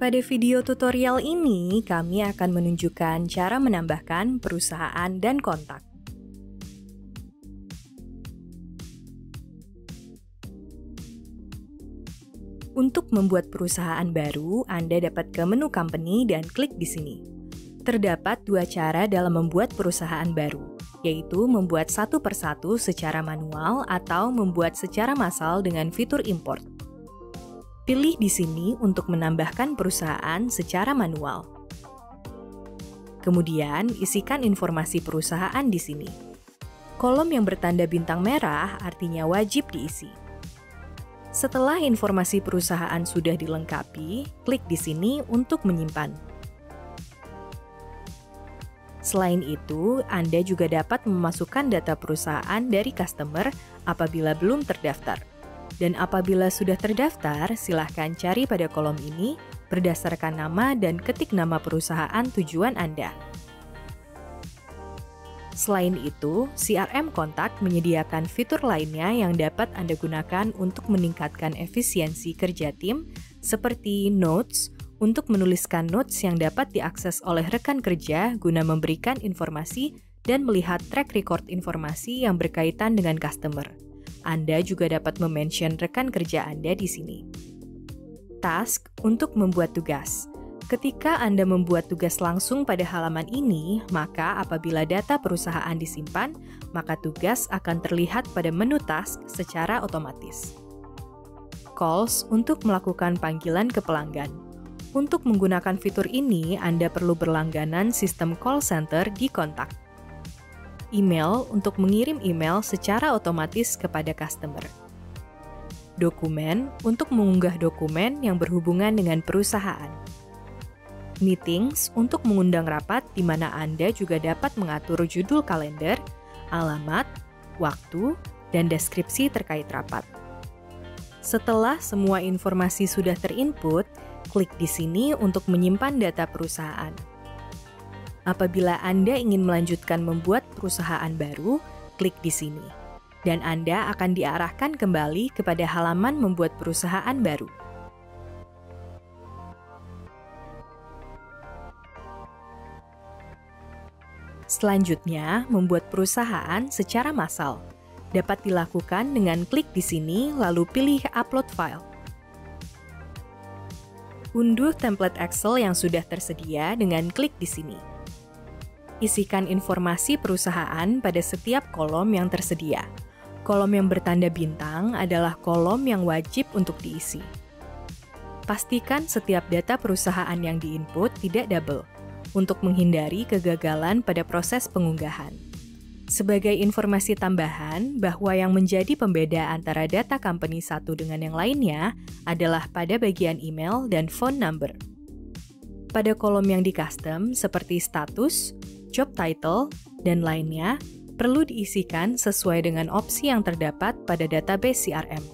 Pada video tutorial ini, kami akan menunjukkan cara menambahkan perusahaan dan kontak. Untuk membuat perusahaan baru, Anda dapat ke menu Company dan klik di sini. Terdapat dua cara dalam membuat perusahaan baru, yaitu membuat satu persatu secara manual atau membuat secara massal dengan fitur import. Pilih di sini untuk menambahkan perusahaan secara manual. Kemudian, isikan informasi perusahaan di sini. Kolom yang bertanda bintang merah artinya wajib diisi. Setelah informasi perusahaan sudah dilengkapi, klik di sini untuk menyimpan. Selain itu, Anda juga dapat memasukkan data perusahaan dari customer apabila belum terdaftar. Dan apabila sudah terdaftar, silahkan cari pada kolom ini berdasarkan nama dan ketik nama perusahaan tujuan Anda. Selain itu, CRM Kontak menyediakan fitur lainnya yang dapat Anda gunakan untuk meningkatkan efisiensi kerja tim, seperti Notes, untuk menuliskan notes yang dapat diakses oleh rekan kerja guna memberikan informasi dan melihat track record informasi yang berkaitan dengan customer. Anda juga dapat memention rekan kerja Anda di sini. Task untuk membuat tugas. Ketika Anda membuat tugas langsung pada halaman ini, maka apabila data perusahaan disimpan, maka tugas akan terlihat pada menu task secara otomatis. Calls untuk melakukan panggilan ke pelanggan. Untuk menggunakan fitur ini, Anda perlu berlangganan sistem call center di kontak. Email untuk mengirim email secara otomatis kepada customer. Dokumen untuk mengunggah dokumen yang berhubungan dengan perusahaan. Meetings untuk mengundang rapat di mana Anda juga dapat mengatur judul kalender, alamat, waktu, dan deskripsi terkait rapat. Setelah semua informasi sudah terinput, klik di sini untuk menyimpan data perusahaan. Apabila Anda ingin melanjutkan membuat perusahaan baru, klik di sini. Dan Anda akan diarahkan kembali kepada halaman membuat perusahaan baru. Selanjutnya, membuat perusahaan secara massal. Dapat dilakukan dengan klik di sini lalu pilih Upload File. Unduh template Excel yang sudah tersedia dengan klik di sini. Isikan informasi perusahaan pada setiap kolom yang tersedia. Kolom yang bertanda bintang adalah kolom yang wajib untuk diisi. Pastikan setiap data perusahaan yang diinput tidak double, untuk menghindari kegagalan pada proses pengunggahan. Sebagai informasi tambahan, bahwa yang menjadi pembeda antara data company satu dengan yang lainnya adalah pada bagian email dan phone number. Pada kolom yang di-custom seperti status, job title, dan lainnya, perlu diisikan sesuai dengan opsi yang terdapat pada database CRM.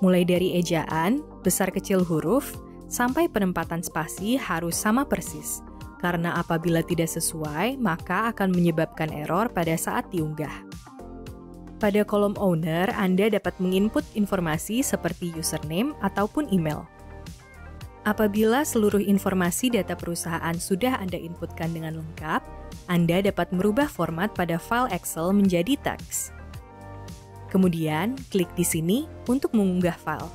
Mulai dari ejaan, besar kecil huruf, sampai penempatan spasi harus sama persis, karena apabila tidak sesuai, maka akan menyebabkan error pada saat diunggah. Pada kolom owner, Anda dapat menginput informasi seperti username ataupun email. Apabila seluruh informasi data perusahaan sudah Anda inputkan dengan lengkap, Anda dapat merubah format pada file Excel menjadi teks. Kemudian, klik di sini untuk mengunggah file.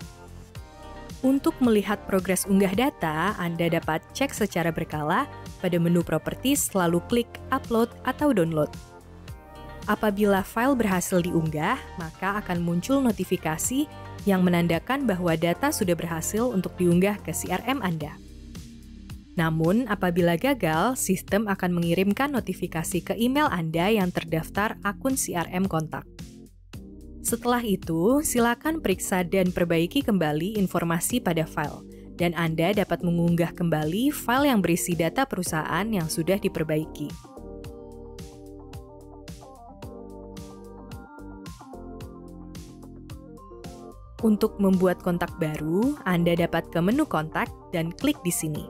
Untuk melihat progres unggah data, Anda dapat cek secara berkala pada menu Properties lalu klik Upload atau Download. Apabila file berhasil diunggah, maka akan muncul notifikasi yang menandakan bahwa data sudah berhasil untuk diunggah ke CRM Anda. Namun, apabila gagal, sistem akan mengirimkan notifikasi ke email Anda yang terdaftar akun CRM Kontak. Setelah itu, silakan periksa dan perbaiki kembali informasi pada file, dan Anda dapat mengunggah kembali file yang berisi data perusahaan yang sudah diperbaiki. Untuk membuat kontak baru, Anda dapat ke menu kontak dan klik di sini.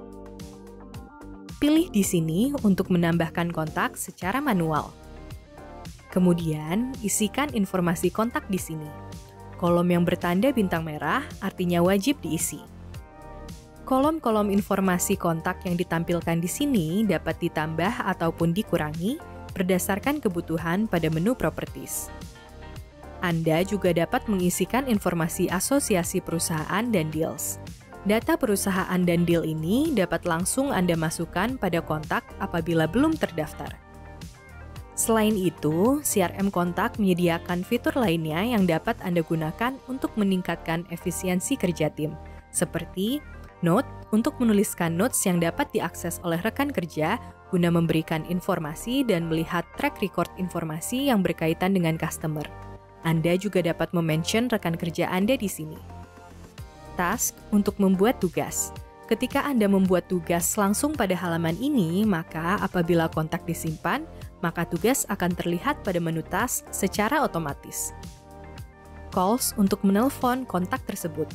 Pilih di sini untuk menambahkan kontak secara manual. Kemudian, isikan informasi kontak di sini. Kolom yang bertanda bintang merah artinya wajib diisi. Kolom-kolom informasi kontak yang ditampilkan di sini dapat ditambah ataupun dikurangi berdasarkan kebutuhan pada menu Properties. Anda juga dapat mengisikan informasi asosiasi perusahaan dan deals. Data perusahaan dan deal ini dapat langsung Anda masukkan pada kontak apabila belum terdaftar. Selain itu, CRM Kontak menyediakan fitur lainnya yang dapat Anda gunakan untuk meningkatkan efisiensi kerja tim, seperti Note untuk menuliskan notes yang dapat diakses oleh rekan kerja guna memberikan informasi dan melihat track record informasi yang berkaitan dengan customer. Anda juga dapat memention rekan kerja Anda di sini. Task untuk membuat tugas. Ketika Anda membuat tugas langsung pada halaman ini, maka apabila kontak disimpan, maka tugas akan terlihat pada menu task secara otomatis. Calls untuk menelpon kontak tersebut.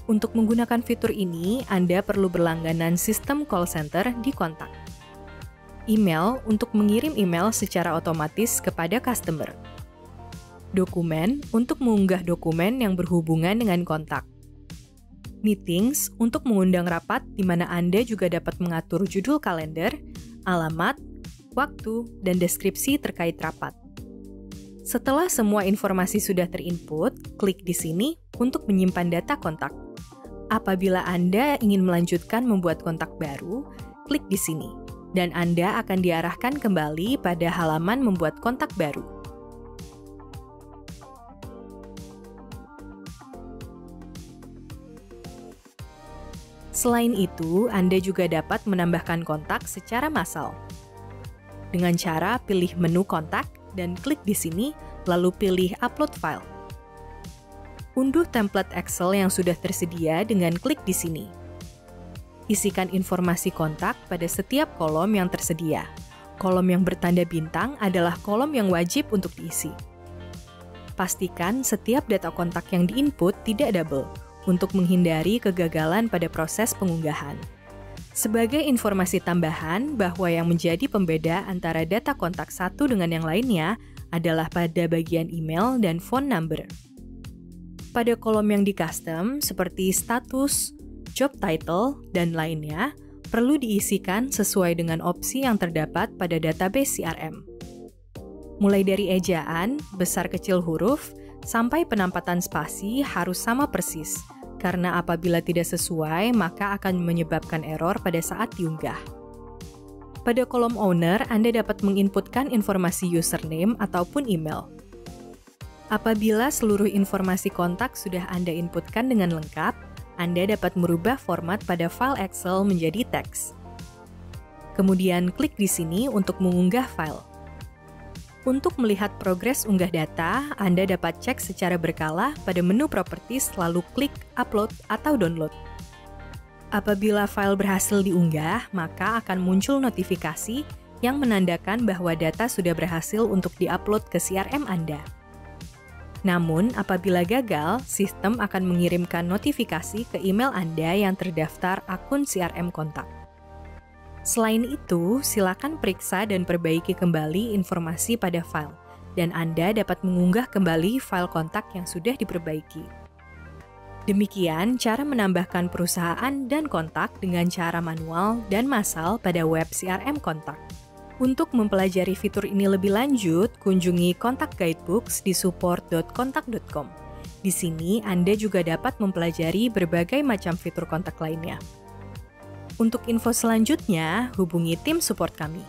Untuk menggunakan fitur ini, Anda perlu berlangganan sistem call center di kontak. Email untuk mengirim email secara otomatis kepada customer. Dokumen untuk mengunggah dokumen yang berhubungan dengan kontak. Meetings untuk mengundang rapat di mana Anda juga dapat mengatur judul kalender, alamat, waktu, dan deskripsi terkait rapat. Setelah semua informasi sudah terinput, klik di sini untuk menyimpan data kontak. Apabila Anda ingin melanjutkan membuat kontak baru, klik di sini, dan Anda akan diarahkan kembali pada halaman membuat kontak baru. Selain itu, Anda juga dapat menambahkan kontak secara massal. Dengan cara pilih menu kontak dan klik di sini, lalu pilih Upload File. Unduh template Excel yang sudah tersedia dengan klik di sini. Isikan informasi kontak pada setiap kolom yang tersedia. Kolom yang bertanda bintang adalah kolom yang wajib untuk diisi. Pastikan setiap data kontak yang diinput tidak double, untuk menghindari kegagalan pada proses pengunggahan. Sebagai informasi tambahan bahwa yang menjadi pembeda antara data kontak satu dengan yang lainnya adalah pada bagian email dan phone number. Pada kolom yang di-custom seperti status, job title, dan lainnya, perlu diisikan sesuai dengan opsi yang terdapat pada database CRM. Mulai dari ejaan, besar kecil huruf, sampai penampatan spasi harus sama persis, karena apabila tidak sesuai maka akan menyebabkan error pada saat diunggah. Pada kolom owner, Anda dapat menginputkan informasi username ataupun email. Apabila seluruh informasi kontak sudah Anda inputkan dengan lengkap, Anda dapat merubah format pada file Excel menjadi teks. Kemudian klik di sini untuk mengunggah file. Untuk melihat progres unggah data, Anda dapat cek secara berkala pada menu Properties lalu klik Upload atau Download. Apabila file berhasil diunggah, maka akan muncul notifikasi yang menandakan bahwa data sudah berhasil untuk diupload ke CRM Anda. Namun, apabila gagal, sistem akan mengirimkan notifikasi ke email Anda yang terdaftar akun CRM Kontak. Selain itu, silakan periksa dan perbaiki kembali informasi pada file, dan Anda dapat mengunggah kembali file kontak yang sudah diperbaiki. Demikian cara menambahkan perusahaan dan kontak dengan cara manual dan massal pada web CRM Kontak. Untuk mempelajari fitur ini lebih lanjut, kunjungi kontak guidebooks di support.kontak.com. Di sini, Anda juga dapat mempelajari berbagai macam fitur kontak lainnya. Untuk info selanjutnya, hubungi tim support kami.